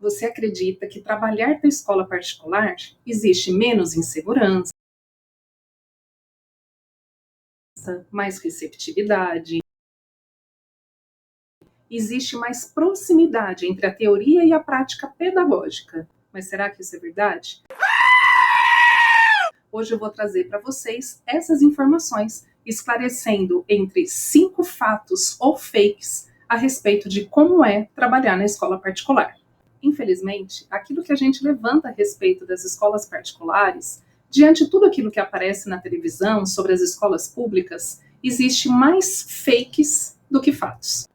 Você acredita que trabalhar na escola particular existe menos insegurança, mais receptividade, existe mais proximidade entre a teoria e a prática pedagógica? Mas será que isso é verdade? Hoje eu vou trazer para vocês essas informações, esclarecendo entre 5 fatos ou fakes a respeito de como é trabalhar na escola particular. Infelizmente, aquilo que a gente levanta a respeito das escolas particulares, diante de tudo aquilo que aparece na televisão sobre as escolas públicas, existe mais fakes do que fatos.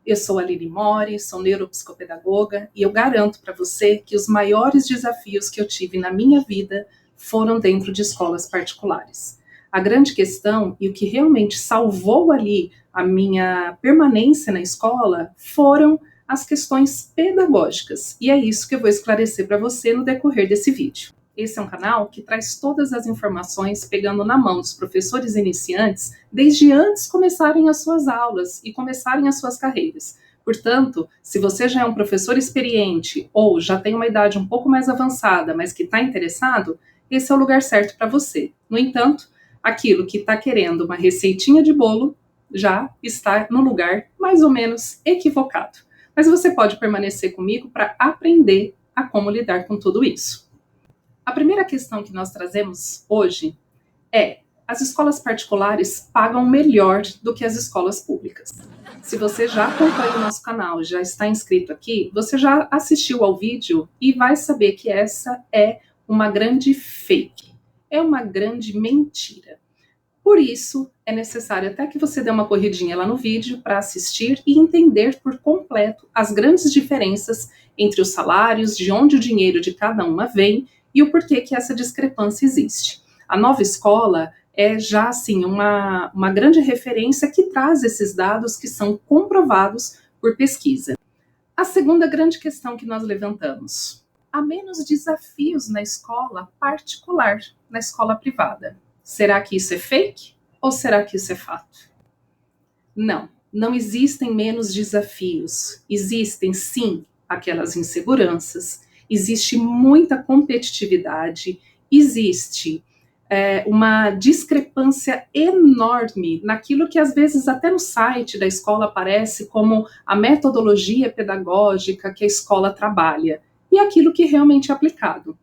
Eu sou a Aline Mori, sou neuropsicopedagoga e eu garanto para você que os maiores desafios que eu tive na minha vida foram dentro de escolas particulares. A grande questão e o que realmente salvou ali a minha permanência na escola foram as questões pedagógicas. E é isso que eu vou esclarecer para você no decorrer desse vídeo. Esse é um canal que traz todas as informações pegando na mão dos professores iniciantes desde antes de começarem as suas aulas e começarem as suas carreiras. Portanto, se você já é um professor experiente ou já tem uma idade um pouco mais avançada, mas que está interessado, esse é o lugar certo para você. No entanto, aquilo que está querendo uma receitinha de bolo já está no lugar mais ou menos equivocado. Mas você pode permanecer comigo para aprender a como lidar com tudo isso. A primeira questão que nós trazemos hoje é: as escolas particulares pagam melhor do que as escolas públicas. Se você já acompanha o nosso canal, já está inscrito aqui, você já assistiu ao vídeo e vai saber que essa é uma grande fake, é uma grande mentira. Por isso, é necessário até que você dê uma corridinha lá no vídeo para assistir e entender por completo as grandes diferenças entre os salários, de onde o dinheiro de cada uma vem e o porquê que essa discrepância existe. A Nova Escola é já assim uma grande referência que traz esses dados que são comprovados por pesquisa. A segunda grande questão que nós levantamos: há menos desafios na escola particular, na escola privada. Será que isso é fake ou será que isso é fato? Não, não existem menos desafios. Existem sim aquelas inseguranças, existe muita competitividade, existe uma discrepância enorme naquilo que às vezes até no site da escola aparece como a metodologia pedagógica que a escola trabalha e aquilo que realmente é aplicado.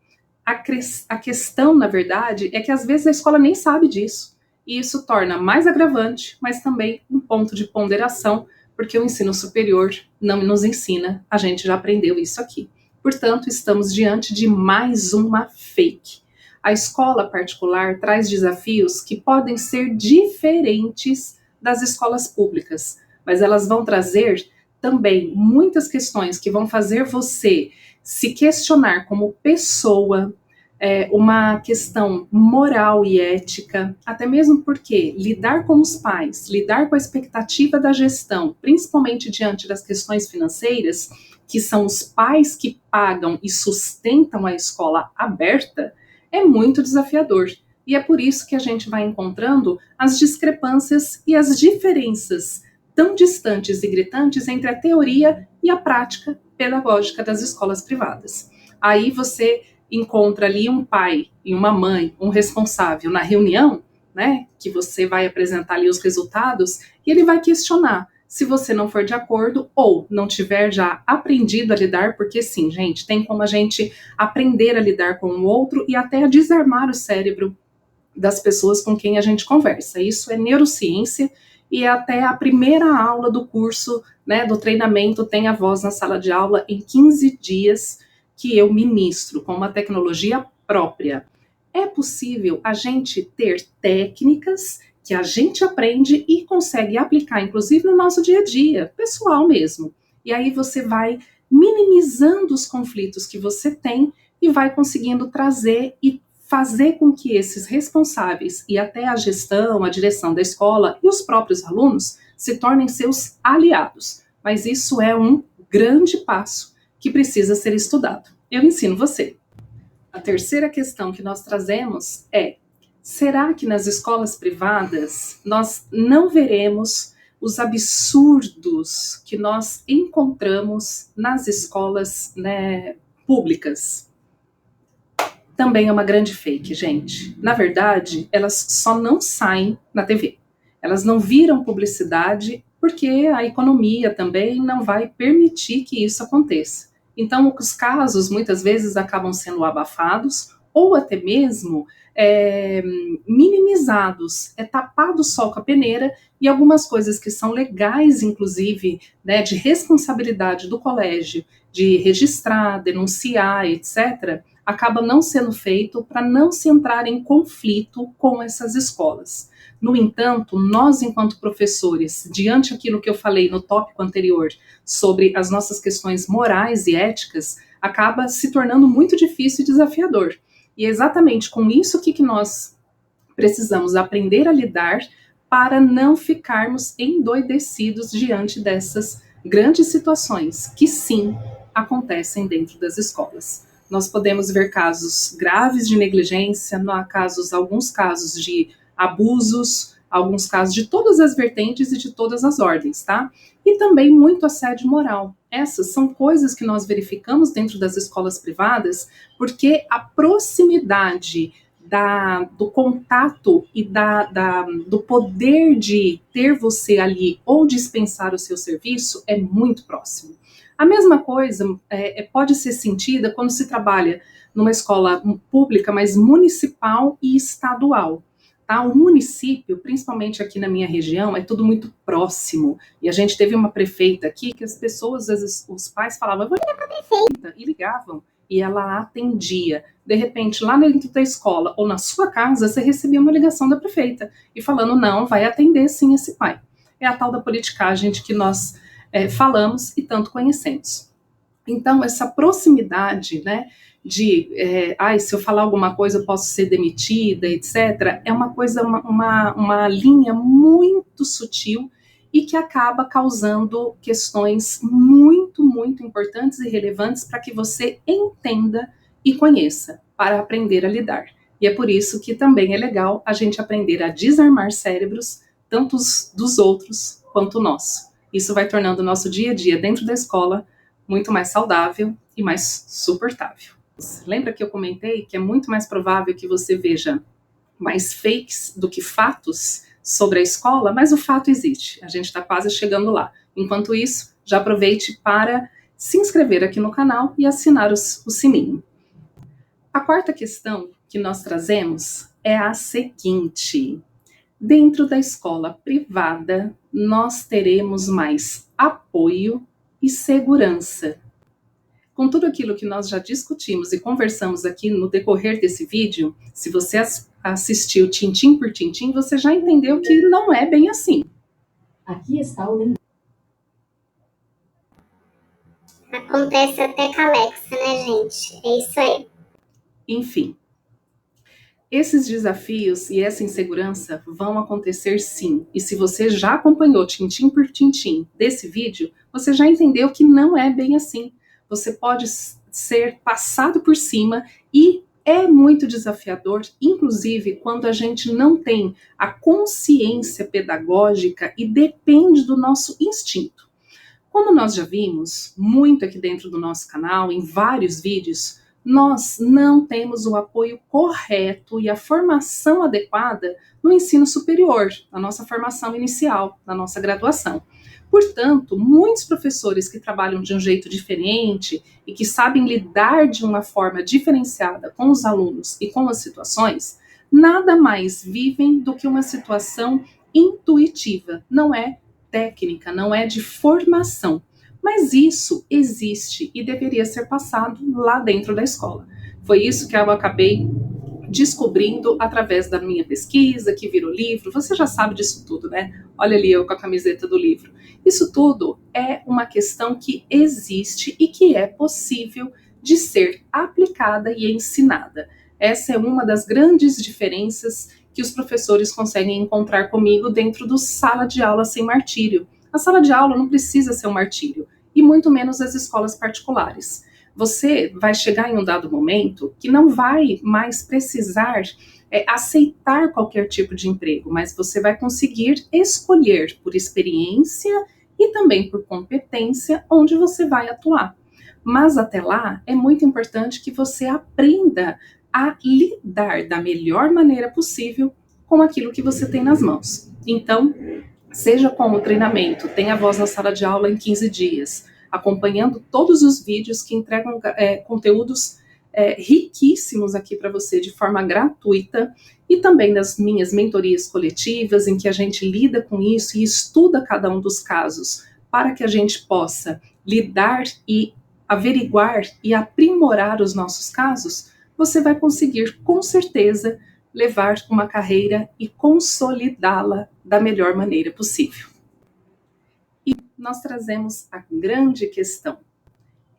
A questão, na verdade, é que às vezes a escola nem sabe disso. E isso torna mais agravante, mas também um ponto de ponderação, porque o ensino superior não nos ensina, a gente já aprendeu isso aqui. Portanto, estamos diante de mais uma fake. A escola particular traz desafios que podem ser diferentes das escolas públicas, mas elas vão trazer também muitas questões que vão fazer você se questionar como pessoa, uma questão moral e ética, até mesmo porque lidar com os pais, lidar com a expectativa da gestão, principalmente diante das questões financeiras, que são os pais que pagam e sustentam a escola aberta, é muito desafiador. E é por isso que a gente vai encontrando as discrepâncias e as diferenças tão distantes e gritantes entre a teoria e a prática pedagógica das escolas privadas. Aí você encontra ali um pai e uma mãe, um responsável na reunião, né, que você vai apresentar ali os resultados, e ele vai questionar se você não for de acordo ou não tiver já aprendido a lidar, porque sim, gente, tem como a gente aprender a lidar com o outro e até a desarmar o cérebro das pessoas com quem a gente conversa. Isso é neurociência e até a primeira aula do curso, né, do treinamento Tem a Voz na Sala de Aula em 15 dias que eu ministro com uma tecnologia própria. É possível a gente ter técnicas que a gente aprende e consegue aplicar, inclusive no nosso dia a dia, pessoal mesmo. E aí você vai minimizando os conflitos que você tem e vai conseguindo trazer e fazer com que esses responsáveis e até a gestão, a direção da escola e os próprios alunos se tornem seus aliados. Mas isso é um grande passo que precisa ser estudado. Eu ensino você. A terceira questão que nós trazemos é: será que nas escolas privadas nós não veremos os absurdos que nós encontramos nas escolas, né, públicas. Também é uma grande fake, gente. Na verdade, elas só não saem na TV. Elas não viram publicidade porque a economia também não vai permitir que isso aconteça. Então, os casos muitas vezes acabam sendo abafados ou até mesmo minimizados, tapado o sol com a peneira, e algumas coisas que são legais, inclusive, né, de responsabilidade do colégio, de registrar, denunciar, etc., acaba não sendo feito para não se entrar em conflito com essas escolas. No entanto, nós, enquanto professores, diante daquilo que eu falei no tópico anterior sobre as nossas questões morais e éticas, acaba se tornando muito difícil e desafiador. E é exatamente com isso que nós precisamos aprender a lidar para não ficarmos endoidecidos diante dessas grandes situações que, sim, acontecem dentro das escolas. Nós podemos ver casos graves de negligência, alguns casos de abusos, alguns casos de todas as vertentes e de todas as ordens, tá? E também muito assédio moral. Essas são coisas que nós verificamos dentro das escolas privadas, porque a proximidade do contato e do poder de ter você ali ou dispensar o seu serviço é muito próximo. A mesma coisa pode ser sentida quando se trabalha numa escola pública, mas municipal e estadual. Tá? O município, principalmente aqui na minha região, é tudo muito próximo. E a gente teve uma prefeita aqui que as pessoas, às vezes, os pais falavam, eu vou ligar para a prefeita, e ligavam. E ela atendia. De repente, lá dentro da escola ou na sua casa, você recebia uma ligação da prefeita e falando, não, vai atender sim esse pai. É a tal da politicagem de que nós falamos e tanto conhecemos. Então, essa proximidade, né, se eu falar alguma coisa eu posso ser demitida, etc., é uma coisa, uma linha muito sutil e que acaba causando questões muito, muito importantes e relevantes para que você entenda e conheça, para aprender a lidar. E é por isso que também é legal a gente aprender a desarmar cérebros, tanto dos outros quanto o nosso. Isso vai tornando o nosso dia a dia dentro da escola muito mais saudável e mais suportável. Lembra que eu comentei que é muito mais provável que você veja mais fakes do que fatos sobre a escola, mas o fato existe, a gente está quase chegando lá. Enquanto isso, já aproveite para se inscrever aqui no canal e assinar o sininho. A quarta questão que nós trazemos é a seguinte: dentro da escola privada, nós teremos mais apoio e segurança. Com tudo aquilo que nós já discutimos e conversamos aqui no decorrer desse vídeo, se você assistiu tintim por tintim, você já entendeu que não é bem assim. Aqui está o link. Acontece até com a Alexa, né, gente? É isso aí. Enfim, esses desafios e essa insegurança vão acontecer sim. E se você já acompanhou tintim por tintim desse vídeo, você já entendeu que não é bem assim. Você pode ser passado por cima e é muito desafiador, inclusive quando a gente não tem a consciência pedagógica e depende do nosso instinto. Como nós já vimos muito aqui dentro do nosso canal, em vários vídeos, nós não temos o apoio correto e a formação adequada no ensino superior, na nossa formação inicial, na nossa graduação. Portanto, muitos professores que trabalham de um jeito diferente e que sabem lidar de uma forma diferenciada com os alunos e com as situações, nada mais vivem do que uma situação intuitiva, não é técnica, não é de formação. Mas isso existe e deveria ser passado lá dentro da escola. Foi isso que eu acabei descobrindo através da minha pesquisa, que virou livro. Você já sabe disso tudo, né? Olha ali eu com a camiseta do livro. Isso tudo é uma questão que existe e que é possível de ser aplicada e ensinada. Essa é uma das grandes diferenças que os professores conseguem encontrar comigo dentro do sala de aula sem martírio. A sala de aula não precisa ser um martírio, e muito menos as escolas particulares. Você vai chegar em um dado momento que não vai mais precisar aceitar qualquer tipo de emprego, mas você vai conseguir escolher por experiência e também por competência onde você vai atuar. Mas até lá, é muito importante que você aprenda a lidar da melhor maneira possível com aquilo que você tem nas mãos. Então, seja com o treinamento, tenha voz na sala de aula em 15 dias, acompanhando todos os vídeos que entregam conteúdos riquíssimos aqui para você de forma gratuita, e também nas minhas mentorias coletivas, em que a gente lida com isso e estuda cada um dos casos, para que a gente possa lidar e averiguar e aprimorar os nossos casos, você vai conseguir, com certeza, levar uma carreira e consolidá-la da melhor maneira possível. E nós trazemos a grande questão: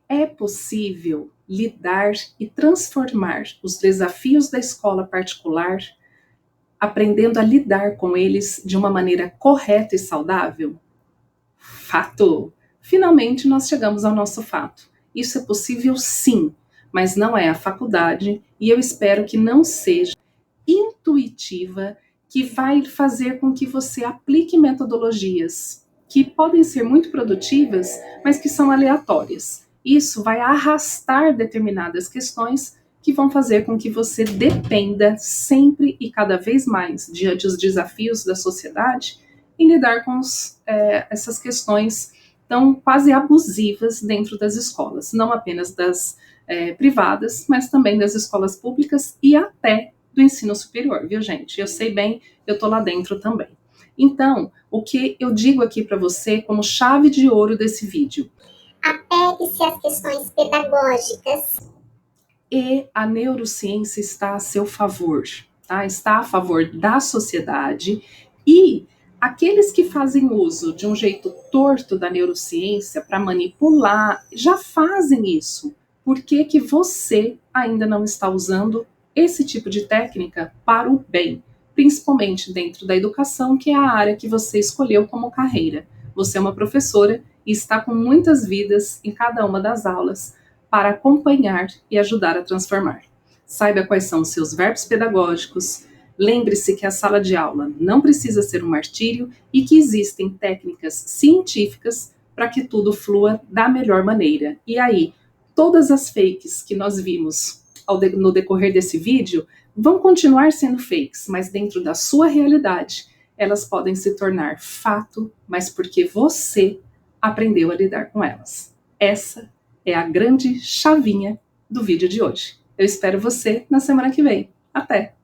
é possível lidar e transformar os desafios da escola particular, aprendendo a lidar com eles de uma maneira correta e saudável? Fato! Finalmente nós chegamos ao nosso fato. Isso é possível sim, mas não é a faculdade, e eu espero que não seja intuitiva, que vai fazer com que você aplique metodologias que podem ser muito produtivas, mas que são aleatórias. Isso vai arrastar determinadas questões que vão fazer com que você dependa sempre e cada vez mais, diante dos desafios da sociedade, em lidar com essas questões tão quase abusivas dentro das escolas, não apenas das privadas, mas também das escolas públicas e até do ensino superior, viu, gente? Eu sei bem, eu tô lá dentro também. Então, o que eu digo aqui para você como chave de ouro desse vídeo: apegue-se às questões pedagógicas. E a neurociência está a seu favor, tá? Está a favor da sociedade, e aqueles que fazem uso de um jeito torto da neurociência para manipular, já fazem isso. Por que que você ainda não está usando esse tipo de técnica para o bem? Principalmente dentro da educação, que é a área que você escolheu como carreira. Você é uma professora e está com muitas vidas em cada uma das aulas para acompanhar e ajudar a transformar. Saiba quais são os seus verbos pedagógicos. Lembre-se que a sala de aula não precisa ser um martírio e que existem técnicas científicas para que tudo flua da melhor maneira. E aí, todas as fakes que nós vimos no decorrer desse vídeo vão continuar sendo fakes, mas dentro da sua realidade, elas podem se tornar fato, mas porque você aprendeu a lidar com elas. Essa é a grande chavinha do vídeo de hoje. Eu espero você na semana que vem. Até!